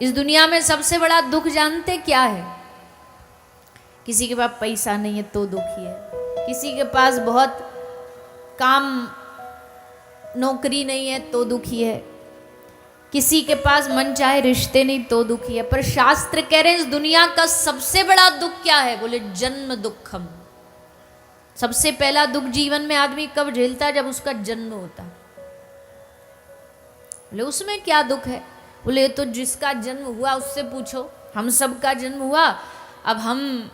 इस दुनिया में सबसे बड़ा दुख जानते क्या है? किसी के पास पैसा नहीं है तो दुखी है, किसी के पास बहुत काम नौकरी नहीं है तो दुखी है, किसी के पास मन चाहे रिश्ते नहीं तो दुखी है। पर शास्त्र कह रहे हैं इस दुनिया का सबसे बड़ा दुख क्या है? बोले जन्म दुखम। सबसे पहला दुख जीवन में आदमी कब झेलता है? जब उसका जन्म होता है। बोले उसमें क्या दुख है? बोले तो जिसका जन्म हुआ उससे पूछो, हम सब का जन्म हुआ, अब हम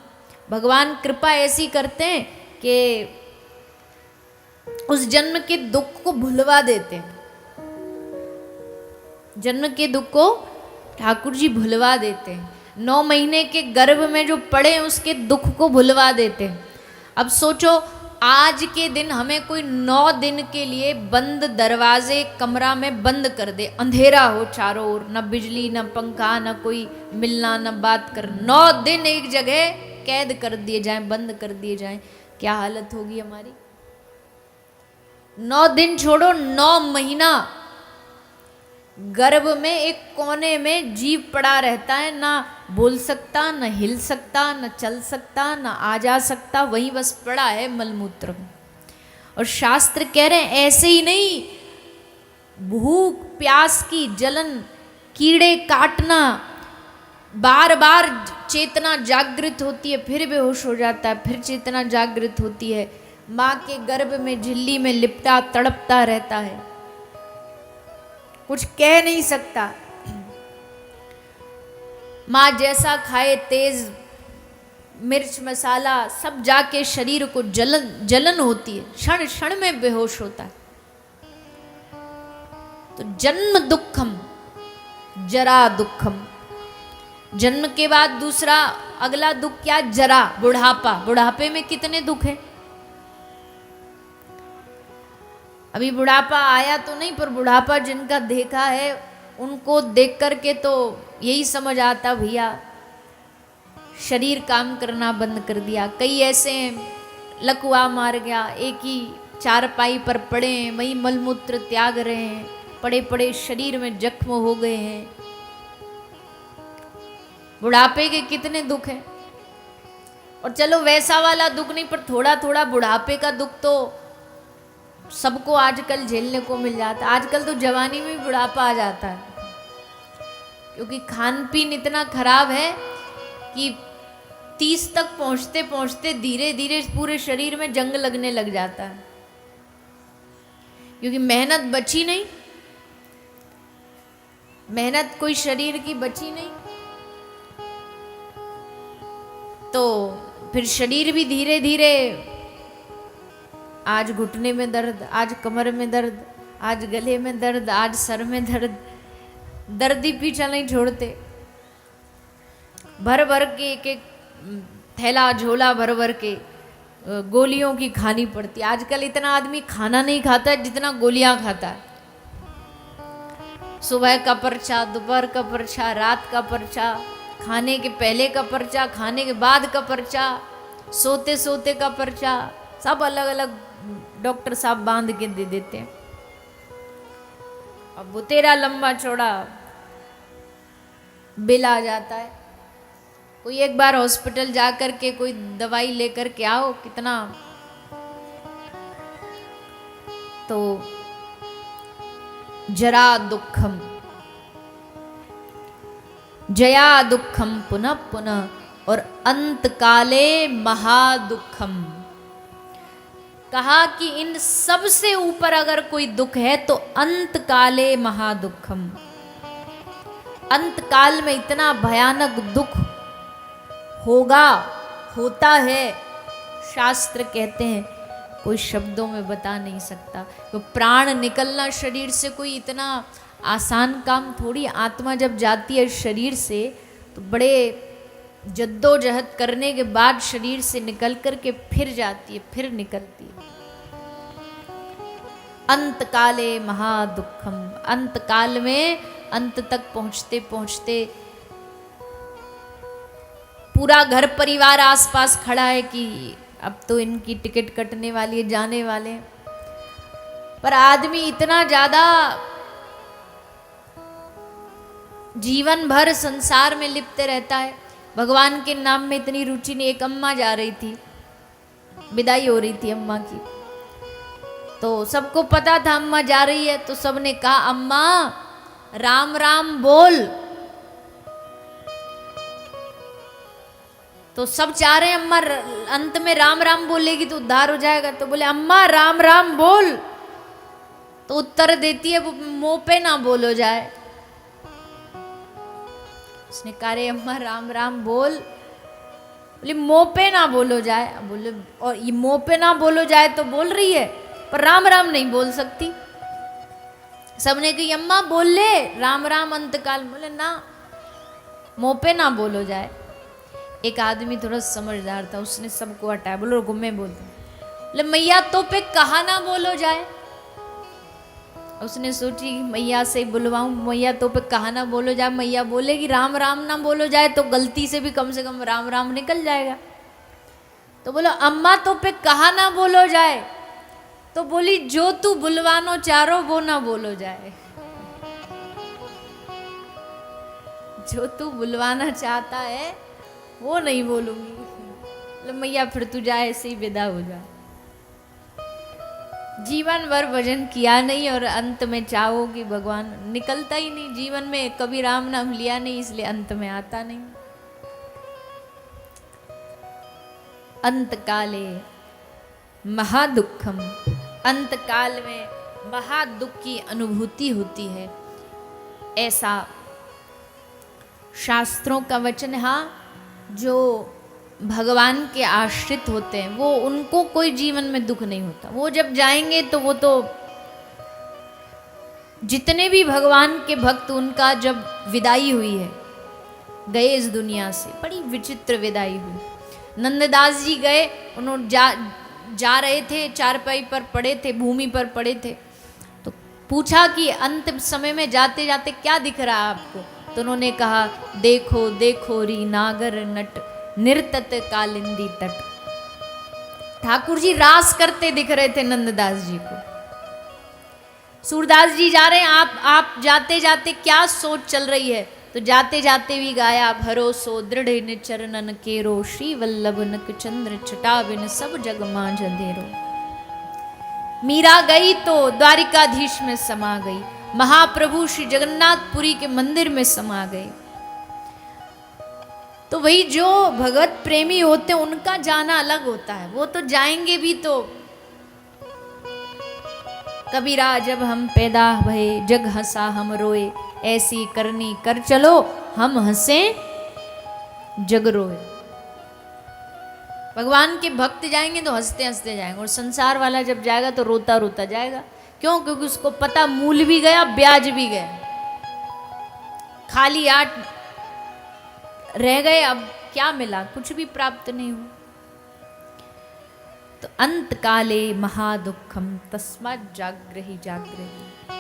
भगवान कृपा ऐसी करते हैं कि उस जन्म के दुख को भुलवा देते हैं। जन्म के दुख को ठाकुर जी भुलवा देते हैं। 9 महीने के गर्भ में जो पड़े उसके दुख को भुलवा देते हैं। अब सोचो आज के दिन हमें कोई 9 दिन के लिए बंद दरवाजे कमरा में बंद कर दे, अंधेरा हो चारों ओर, न बिजली न पंखा न कोई मिलना न बात कर, 9 दिन एक जगह कैद कर दिए जाएं, बंद कर दिए जाएं, क्या हालत होगी हमारी? 9 दिन छोड़ो, 9 महीना गर्भ में एक कोने में जीव पड़ा रहता है, ना बोल सकता, न हिल सकता, न चल सकता, न आ जा सकता, वहीं बस पड़ा है मलमूत्र में। और शास्त्र कह रहे हैं ऐसे ही नहीं, भूख प्यास की जलन, कीड़े काटना, बार बार चेतना जागृत होती है, फिर बेहोश हो जाता है, फिर चेतना जागृत होती है, माँ के गर्भ में झिल्ली में लिपटा तड़पता रहता है, कुछ कह नहीं सकता। माँ जैसा खाए तेज मिर्च मसाला सब जाके शरीर को जलन होती है, क्षण क्षण में बेहोश होता है। तो जन्म दुखम, जरा दुखम। जन्म के बाद दूसरा अगला दुख क्या? जरा, बुढ़ापा। बुढ़ापे में कितने दुख हैं? अभी बुढ़ापा आया तो नहीं, पर बुढ़ापा जिनका देखा है उनको देख करके तो यही समझ आता भैया शरीर काम करना बंद कर दिया। कई ऐसे हैं लकवा मार गया, एक ही चारपाई पर पड़े हैं, वही मलमूत्र त्याग रहे हैं, पड़े पड़े शरीर में जख्म हो गए हैं। बुढ़ापे के कितने दुख हैं। और चलो वैसा वाला दुख नहीं, पर थोड़ा थोड़ा बुढ़ापे का दुख तो सबको आजकल झेलने को मिल जाता है। आजकल तो जवानी में भी बुढ़ापा आ जाता है, क्योंकि खान पीन इतना खराब है कि 30 तक पहुंचते पहुंचते धीरे धीरे पूरे शरीर में जंग लगने लग जाता है, क्योंकि मेहनत बची नहीं, मेहनत कोई शरीर की बची नहीं, तो फिर शरीर भी धीरे धीरे, आज घुटने में दर्द, आज कमर में दर्द, आज गले में दर्द, आज सर में दर्द, दर्द ही पीछा नहीं छोड़ते। भर भर के एक एक थैला झोला भर भर के गोलियों की खानी पड़ती। आजकल इतना आदमी खाना नहीं खाता है जितना गोलियां खाता है। सुबह का पर्चा, दोपहर का पर्चा, रात का पर्चा, खाने के पहले का पर्चा, खाने के बाद का पर्चा, सोते सोते का पर्चा, सब अलग अलग डॉक्टर साहब बांध के दे देते हैं। अब वो तेरा लंबा चौड़ा बिल आ जाता है। कोई एक बार हॉस्पिटल जा कर के कोई दवाई लेकर के आओ, कितना तो जरा दुखम, जया दुखम पुनः पुनः, और अंत काले महादुखम। कहा कि इन सब से ऊपर अगर कोई दुख है तो अंत काले महादुखम। अंत काल में इतना भयानक दुख होगा, होता है, शास्त्र कहते हैं कोई शब्दों में बता नहीं सकता। तो प्राण निकलना शरीर से कोई इतना आसान काम थोड़ी। आत्मा जब जाती है शरीर से तो बड़े जद्दोजहद करने के बाद शरीर से निकल कर के फिर जाती है, फिर निकलती है। अंत काले महादुखम। अंत काल में अंत तक पहुंचते पहुंचते पूरा घर परिवार आसपास खड़ा है कि अब तो इनकी टिकट कटने वाली है, जाने वाले हैं। पर आदमी इतना ज्यादा जीवन भर संसार में लिप्त रहता है, भगवान के नाम में इतनी रुचि नहीं। एक अम्मा जा रही थी, विदाई हो रही थी अम्मा की, तो सबको पता था अम्मा जा रही है, तो सबने कहा अम्मा राम राम बोल। तो सब चाह रहे हैं अम्मा अंत में राम राम बोलेगी तो उद्धार हो जाएगा, तो बोले अम्मा राम राम बोल। तो उत्तर देती है वो मुंह पे ना बोलो जाए। उसने कहा रे अम्मा राम राम बोल, बोले मुंह पे ना बोलो जाए। बोले और ये मुंह पे ना बोलो जाए तो बोल रही है, पर राम राम नहीं बोल सकती। सबने कही अम्मा बोल ले राम राम अंतकाल, बोले ना मुंह पे ना बोलो जाए। एक आदमी थोड़ा समझदार था, उसने सबको हटाया, बोलो घूमे बोल दो। बोले मैया तो पे कहा ना बोलो जाए। उसने सोची मैया से बुलवाऊं, मैया तो पे कहा ना बोलो जाए, मैया बोलेगी राम राम ना बोलो जाए तो गलती से भी कम से कम राम राम निकल जाएगा। तो बोलो अम्मा तो पे कहा ना बोलो जाए, तो बोली जो तू बुलवानो चारो वो ना बोलो जाए। जो तू बुलवाना चाहता है वो नहीं बोलूंगी। मैया फिर तू जाए, ऐसे ही विदा हो जा। जीवन भर भजन किया नहीं और अंत में चाहो कि भगवान, निकलता ही नहीं जीवन में, कभी राम नाम लिया नहीं इसलिए अंत में आता नहीं। अंत काले महादुखम, अंत काल में महादुख की अनुभूति होती है, ऐसा शास्त्रों का वचन। हाँ, जो भगवान के आश्रित होते हैं वो, उनको कोई जीवन में दुख नहीं होता। वो जब जाएंगे तो वो तो, जितने भी भगवान के भक्त, उनका जब विदाई हुई है, गए इस दुनिया से, बड़ी विचित्र विदाई हुई। नंददास जी गए, उन्होंने जा रहे थे, चारपाई पर पड़े थे, भूमि पर पड़े थे, तो पूछा कि अंत समय में जाते जाते क्या दिख रहा है आपको? तो उन्होंने कहा देखो देखो री नागर नट निर्तत कालिंदी तट। ठाकुर जी रास करते दिख रहे थे नंददास जी को। सूरदास जी जा रहे हैं, आप जाते जाते क्या सोच चल रही है? तो जाते जाते भी गाया भरोसो दृढ़ इन चरणन केरो, श्री वल्लभ नक चंद्र छटा बिन सब जग मांझ अंधेरो। मीरा गई तो द्वारिकाधीश में समा गई, महाप्रभु श्री जगन्नाथपुरी के मंदिर में समा गए। तो वही जो भगवत प्रेमी होते हैं उनका जाना अलग होता है, वो तो जाएंगे भी। तो कबीरा जब हम पैदा भये जग हंसा हम रोए, ऐसी करनी कर चलो हम हंसे जग रोए। भगवान के भक्त जाएंगे तो हंसते हंसते जाएंगे, और संसार वाला जब जाएगा तो रोता रोता जाएगा। क्यों? क्योंकि उसको पता मूल भी गया, ब्याज भी गया, खाली 8 रह गए, अब क्या मिला? कुछ भी प्राप्त नहीं हुआ। तो अंत काले महादुखम तस्मात् जाग्रहि जाग्रहि।